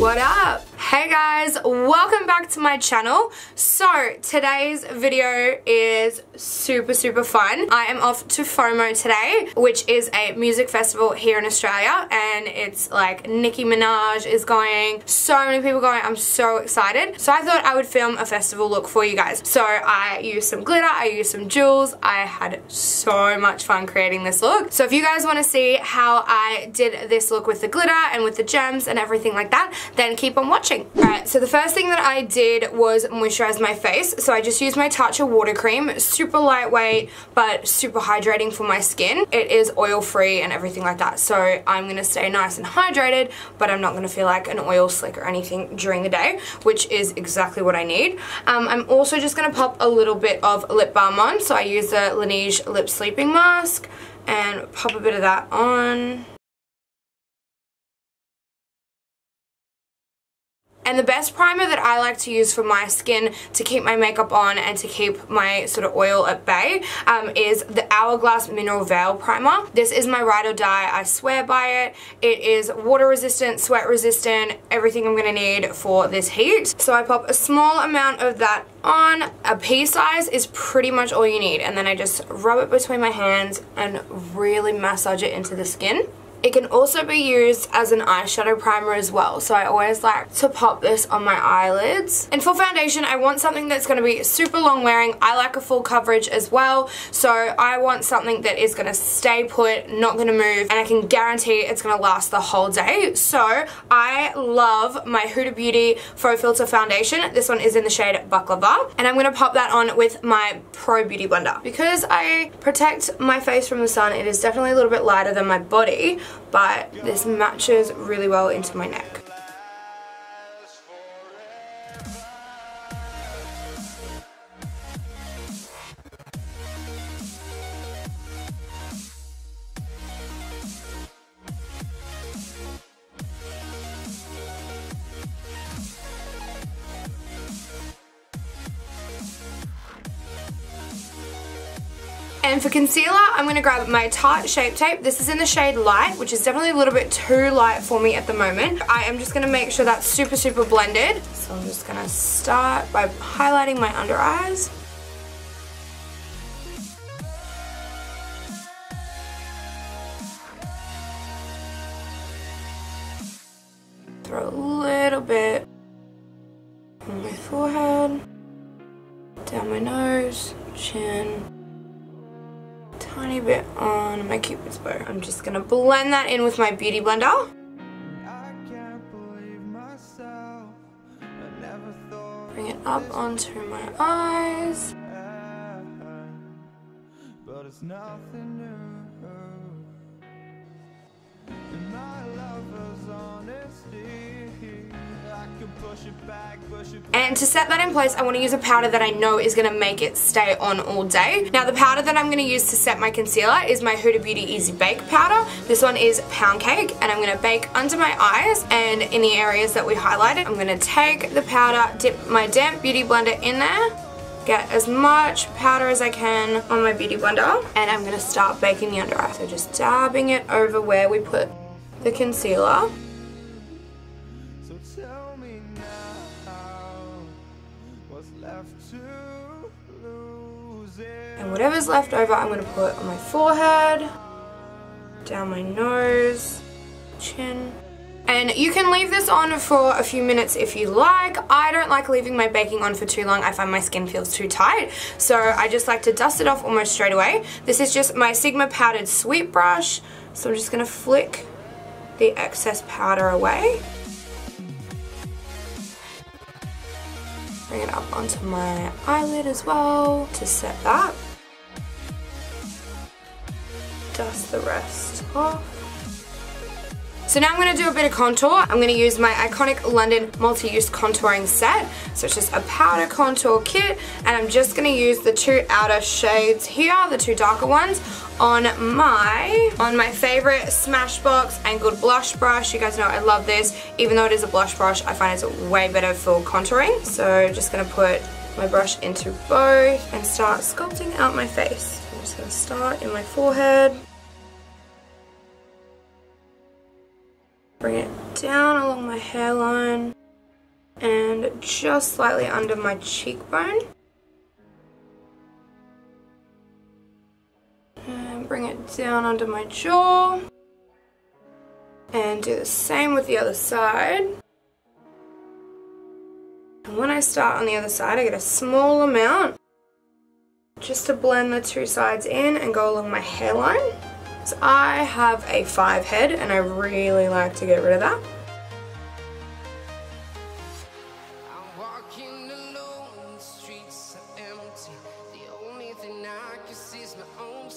What up? Hey guys, welcome back to my channel. So today's video is super fun. I am off to Fomo today, which is a music festival here in Australia, and it's like Nicki Minaj is going, so many people going. I'm so excited. So I thought I would film a festival look for you guys. So I used some glitter, I used some jewels. I had so much fun creating this look. So if you guys want to see how I did this look with the glitter and with the gems and everything like that, then keep on watching. Alright, so the first thing that I did was moisturize my face. So I just used my Tatcha water cream, super lightweight but super hydrating for my skin. It is oil free and everything like that, so I'm going to stay nice and hydrated, but I'm not going to feel like an oil slick or anything during the day, which is exactly what I need. I'm also just going to pop a little bit of lip balm on, so I use the Laneige Lip Sleeping Mask and pop a bit of that on. And the best primer that I like to use for my skin to keep my makeup on and to keep my sort of oil at bay is the Hourglass Mineral Veil Primer. This is my ride or die. I swear by it. It is water resistant, sweat resistant, everything I'm going to need for this heat. So I pop a small amount of that on. A pea size is pretty much all you need. And then I just rub it between my hands and really massage it into the skin. It can also be used as an eyeshadow primer as well, so I always like to pop this on my eyelids. And for foundation, I want something that's going to be super long wearing. I like a full coverage as well, so I want something that is going to stay put, not going to move, and I can guarantee it's going to last the whole day. So I love my Huda Beauty Faux Filter Foundation. This one is in the shade Baklava, and I'm going to pop that on with my Pro Beauty Blender. Because I protect my face from the sun, it is definitely a little bit lighter than my body, but this matches really well into my neck. And for concealer, I'm going to grab my Tarte Shape Tape. This is in the shade Light, which is definitely a little bit too light for me at the moment. I am just going to make sure that's super blended. So I'm just going to start by highlighting my under eyes. Throw a little bit on my forehead, down my nose, chin, tiny bit on my Cupid's bow. I'm just going to blend that in with my Beauty Blender. Bring it up onto my eyes. And to set that in place, I want to use a powder that I know is going to make it stay on all day. Now the powder that I'm going to use to set my concealer is my Huda Beauty Easy Bake powder. This one is Pound Cake, and I'm going to bake under my eyes and in the areas that we highlighted. I'm going to take the powder, dip my damp Beauty Blender in there, get as much powder as I can on my Beauty Blender, and I'm going to start baking the under eye. So just dabbing it over where we put the concealer. And whatever's left over, I'm going to put on my forehead, down my nose, chin. And you can leave this on for a few minutes if you like. I don't like leaving my baking on for too long. I find my skin feels too tight. So I just like to dust it off almost straight away. This is just my Sigma powdered sweep brush. So I'm just going to flick the excess powder away. Bring it up onto my eyelid as well to set that. Dust the rest off. So now I'm going to do a bit of contour. I'm going to use my iconic London multi-use contouring set. So it's just a powder contour kit, and I'm just going to use the two outer shades here, the two darker ones, on my favorite Smashbox Angled Blush Brush. You guys know I love this. Even though it is a blush brush, I find it's way better for contouring. So just going to put my brush into both and start sculpting out my face. I'm just going to start in my forehead. Bring it down along my my hairline and just slightly under my cheekbone. And bring it down under my jaw. And do the same with the other side. And when I start on the other side, I get a small amount just to blend the two sides in and go along my hairline. So I have a 5 head and I really like to get rid of that.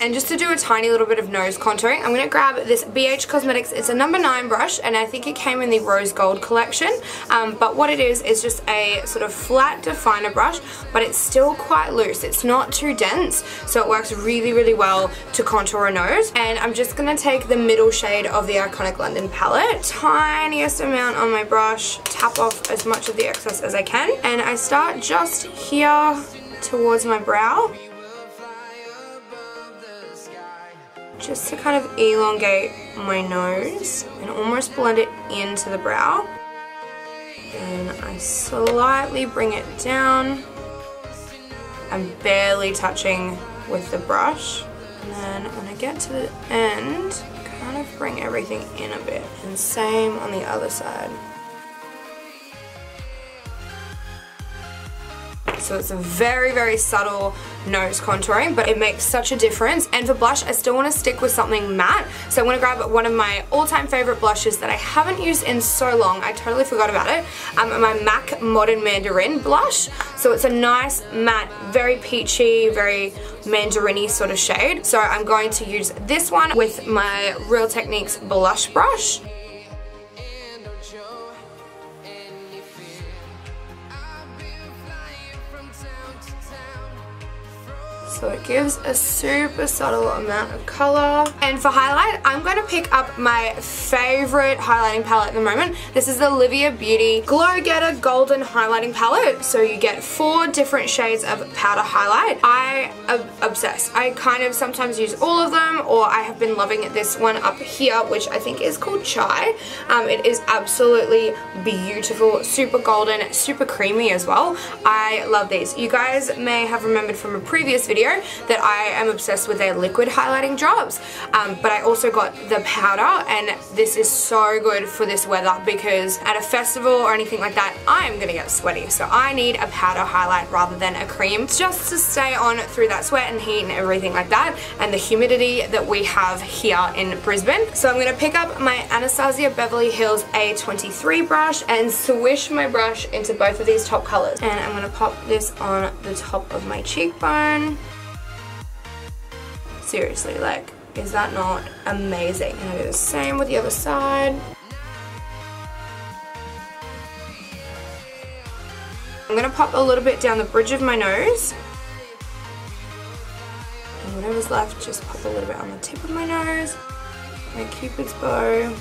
And just to do a tiny little bit of nose contouring, I'm going to grab this BH Cosmetics. It's a number 9 brush, and I think it came in the Rose Gold collection. But what it is just a sort of flat definer brush, but it's still quite loose. It's not too dense, so it works really, really well to contour a nose. And I'm just going to take the middle shade of the Iconic London palette, tiniest amount on my brush, tap off as much of the excess as I can, and I start just here towards my brow, just to kind of elongate my nose and almost blend it into the brow. And I slightly bring it down. I'm barely touching with the brush. And then when I get to the end, kind of bring everything in a bit. And same on the other side. So it's a very, very subtle nose contouring, but it makes such a difference. And for blush, I still want to stick with something matte. So I'm going to grab one of my all-time favorite blushes that I haven't used in so long. I totally forgot about it. My MAC Modern Mandarin blush. So it's a nice matte, very peachy, very mandarin-y sort of shade. So I'm going to use this one with my Real Techniques blush brush. So it gives a super subtle amount of color. And for highlight, I'm going to pick up my favorite highlighting palette at the moment. This is the Livia Beauty Glow Getter Golden Highlighting Palette. So you get 4 different shades of powder highlight. I am obsessed. I kind of sometimes use all of them, or I have been loving this one up here, which I think is called Chai. It is absolutely beautiful, super golden, super creamy as well. I love these. You guys may have remembered from a previous video that I am obsessed with their liquid highlighting drops, but I also got the powder, and this is so good for this weather because at a festival or anything like that, I'm gonna get sweaty, so I need a powder highlight rather than a cream, just to stay on through that sweat and heat and everything like that, and the humidity that we have here in Brisbane. So I'm gonna pick up my Anastasia Beverly Hills A23 brush and swish my brush into both of these top colors, and I'm gonna pop this on the top of my cheekbone. Seriously, like, is that not amazing? And I do the same with the other side. I'm going to pop a little bit down the bridge of my nose. And whatever's left, just pop a little bit on the tip of my nose. My Cupid's bow.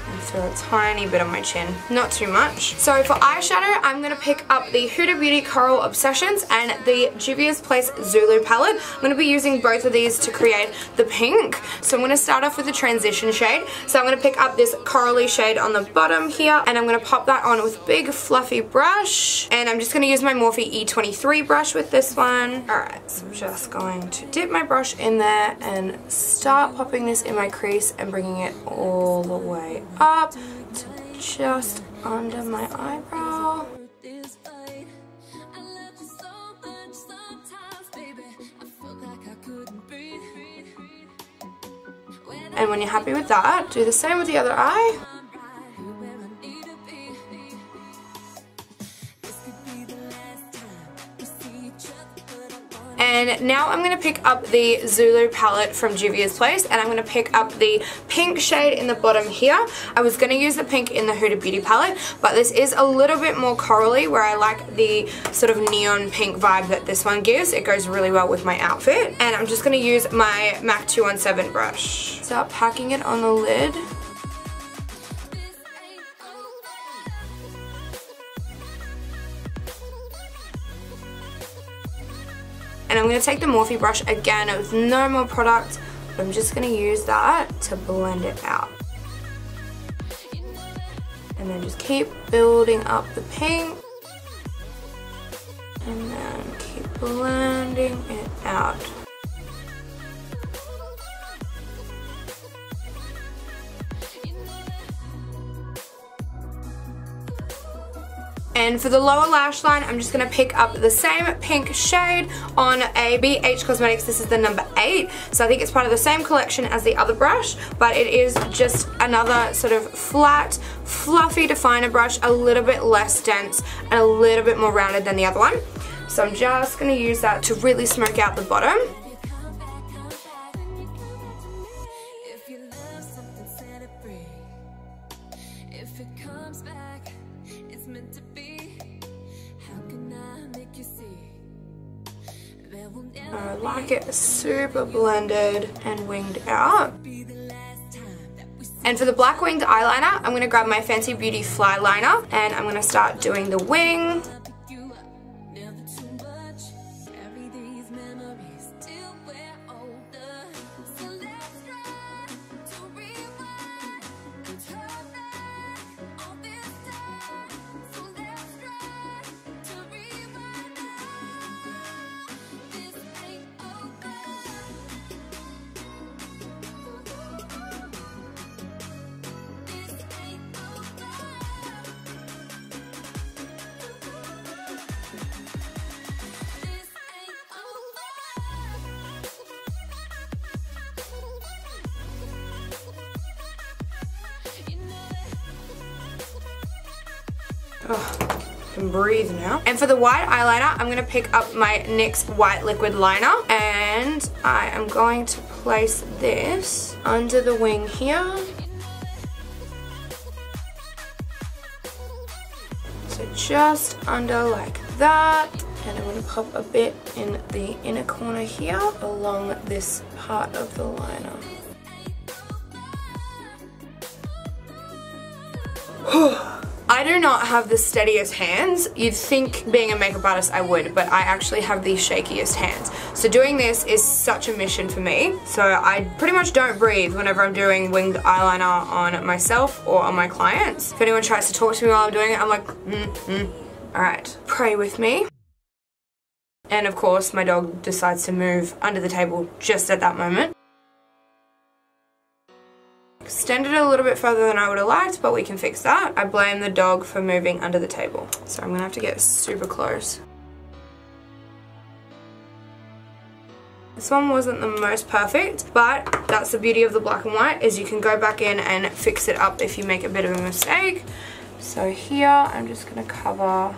And throw a tiny bit on my chin, not too much. So for eyeshadow, I'm going to pick up the Huda Beauty Coral Obsessions and the Juvia's Place Zulu palette. I'm going to be using both of these to create the pink. So I'm going to start off with the transition shade. So I'm going to pick up this corally shade on the bottom here, and I'm going to pop that on with a big fluffy brush. And I'm just going to use my Morphe E23 brush with this one. Alright, so I'm just going to dip my brush in there and start popping this in my crease and bringing it all the way up to just under my eyebrow. And when you're happy with that, do the same with the other eye. And now I'm going to pick up the Zulu palette from Juvia's Place, and I'm going to pick up the pink shade in the bottom here. I was going to use the pink in the Huda Beauty palette, but this is a little bit more corally, where I like the sort of neon pink vibe that this one gives. It goes really well with my outfit. And I'm just going to use my MAC 217 brush. Start packing it on the lid. And I'm going to take the Morphe brush again with no more product, but I'm just going to use that to blend it out. And then just keep building up the pink. And then keep blending it out. And for the lower lash line, I'm just going to pick up the same pink shade on a BH Cosmetics. This is the number 8. So I think it's part of the same collection as the other brush, but it is just another sort of flat, fluffy definer brush, a little bit less dense and a little bit more rounded than the other one. So I'm just going to use that to really smoke out the bottom. I like it super blended and winged out. And for the black winged eyeliner, I'm going to grab my Fenty Beauty Fly Liner and I'm going to start doing the wing. Oh, I can breathe now. And for the white eyeliner, I'm going to pick up my NYX white liquid liner and I am going to place this under the wing here. So just under like that. And I'm going to pop a bit in the inner corner here along this part of the liner. I do not have the steadiest hands. You'd think being a makeup artist I would, but I actually have the shakiest hands. So doing this is such a mission for me. So I pretty much don't breathe whenever I'm doing winged eyeliner on myself or on my clients. If anyone tries to talk to me while I'm doing it, I'm like, Alright, pray with me. And of course, my dog decides to move under the table just at that moment. Extended it a little bit further than I would have liked, but we can fix that. I blame the dog for moving under the table. So I'm going to have to get super close. This one wasn't the most perfect, but that's the beauty of the black and white, is you can go back in and fix it up if you make a bit of a mistake. So here, I'm just going to cover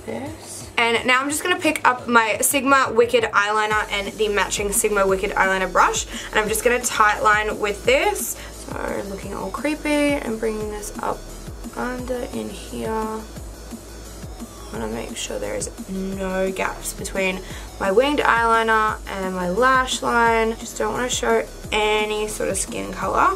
this. And now I'm just going to pick up my Sigma Wicked eyeliner and the matching Sigma Wicked eyeliner brush. And I'm just going to tight line with this. So looking all creepy and bringing this up under in here. I want to make sure there is no gaps between my winged eyeliner and my lash line. Just don't want to show any sort of skin color.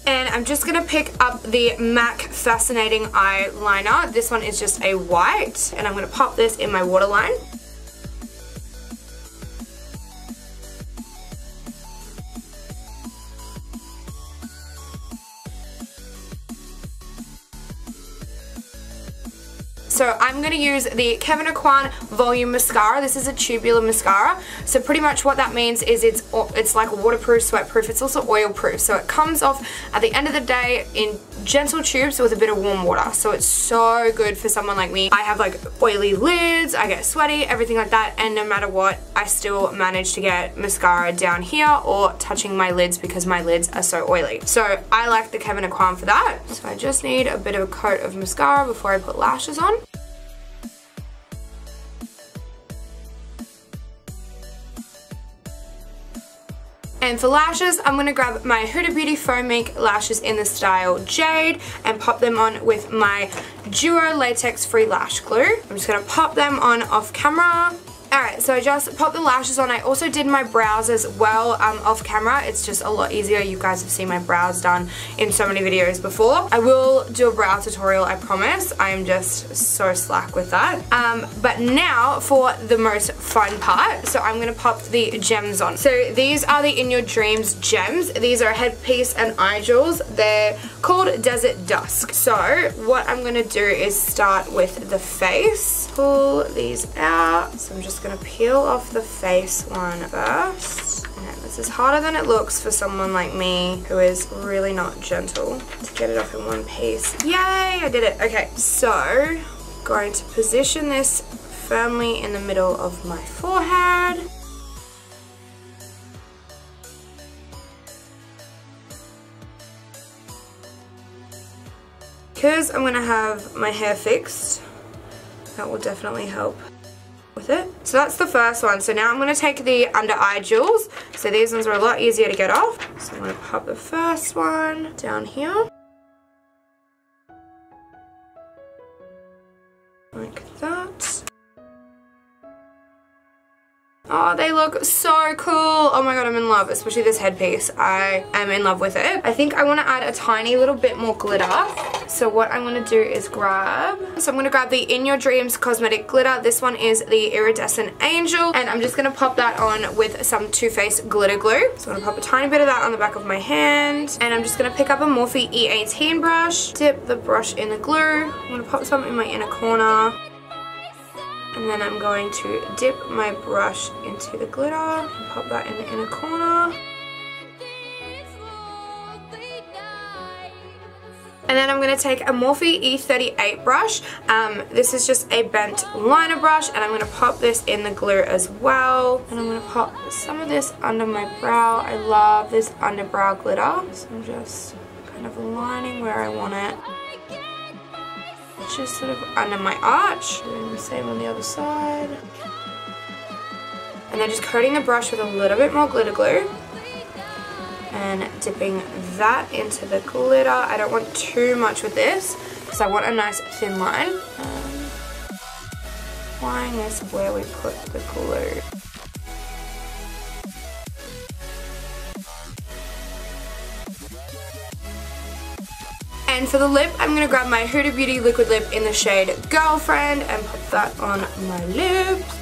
And I'm just going to pick up the MAC Fascinating eyeliner. This one is just a white, and I'm going to pop this in my waterline. So I'm going to use the Kevyn Aucoin Volume Mascara. This is a tubular mascara. So pretty much what that means is it's like waterproof, sweat-proof. It's also oil-proof. So it comes off at the end of the day in gentle tubes with a bit of warm water. So it's so good for someone like me. I have like oily lids, I get sweaty, everything like that. And no matter what, I still manage to get mascara down here or touching my lids because my lids are so oily. So I like the Kevyn Aucoin for that. So I just need a bit of a coat of mascara before I put lashes on. And for lashes, I'm going to grab my Huda Beauty Foam Ink lashes in the style Jade and pop them on with my Duo Latex Free Lash Glue. I'm just going to pop them on off camera Alright, so I just popped the lashes on. I also did my brows as well off camera. It's just a lot easier. You guys have seen my brows done in so many videos before. I will do a brow tutorial, I promise. I am just so slack with that. But now for the most fun part. So I'm going to pop the gems on. So these are the In Your Dreams gems. These are headpiece and eye jewels. They're called Desert Dusk. So what I'm going to do is start with the face. Pull these out. So I'm just going to peel off the face one first. And this is harder than it looks for someone like me who is really not gentle to get it off in one piece. Yay, I did it. Okay, so going to position this firmly in the middle of my forehead. Because I'm going to have my hair fixed, that will definitely help with it. So that's the first one. So now I'm going to take the under eye jewels. So these ones are a lot easier to get off. So I'm going to pop the first one down here. Like that. Oh, they look so cool. Oh my god, I'm in love, especially this headpiece. I am in love with it. I think I want to add a tiny little bit more glitter. So what I'm going to do is grab the In Your Dreams cosmetic glitter. This one is the Iridescent Angel, and I'm just going to pop that on with some Too Faced glitter glue. So I'm going to pop a tiny bit of that on the back of my hand, and I'm just going to pick up a Morphe E18 brush, dip the brush in the glue. I'm going to pop some in my inner corner. And then I'm going to dip my brush into the glitter and pop that in the inner corner. And then I'm going to take a Morphe E38 brush. This is just a bent liner brush, and I'm going to pop this in the glue as well. And I'm going to pop some of this under my brow. I love this underbrow glitter. So I'm just kind of lining where I want it. Just sort of under my arch. Doing the same on the other side. And then just coating the brush with a little bit more glitter glue. And dipping that into the glitter. I don't want too much with this because I want a nice thin line. Applying this where we put the glue. And for the lip, I'm going to grab my Huda Beauty Liquid Lip in the shade Girlfriend and pop that on my lips.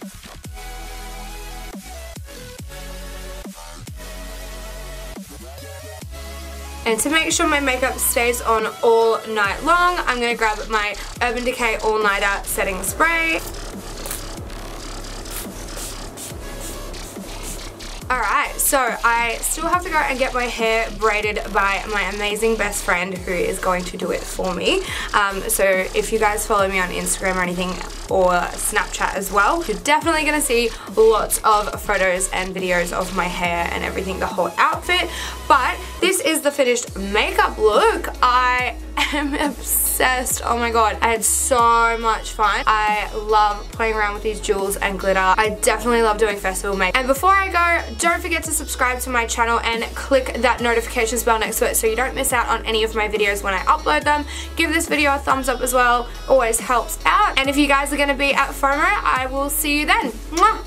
And to make sure my makeup stays on all night long, I'm going to grab my Urban Decay All Nighter Setting Spray. Alright, so I still have to go and get my hair braided by my amazing best friend who is going to do it for me. So if you guys follow me on Instagram or anything, or Snapchat as well, you're definitely going to see lots of photos and videos of my hair and everything, the whole outfit. But this is the finished makeup look. I am obsessed. Oh my god, I had so much fun. I love playing around with these jewels and glitter. I definitely love doing festival makeup. And before I go, don't forget to subscribe to my channel and click that notifications bell next to it so you don't miss out on any of my videos when I upload them. Give this video a thumbs up as well, always helps out. And if you guys are going to be at Fomo, I will see you then. Mwah!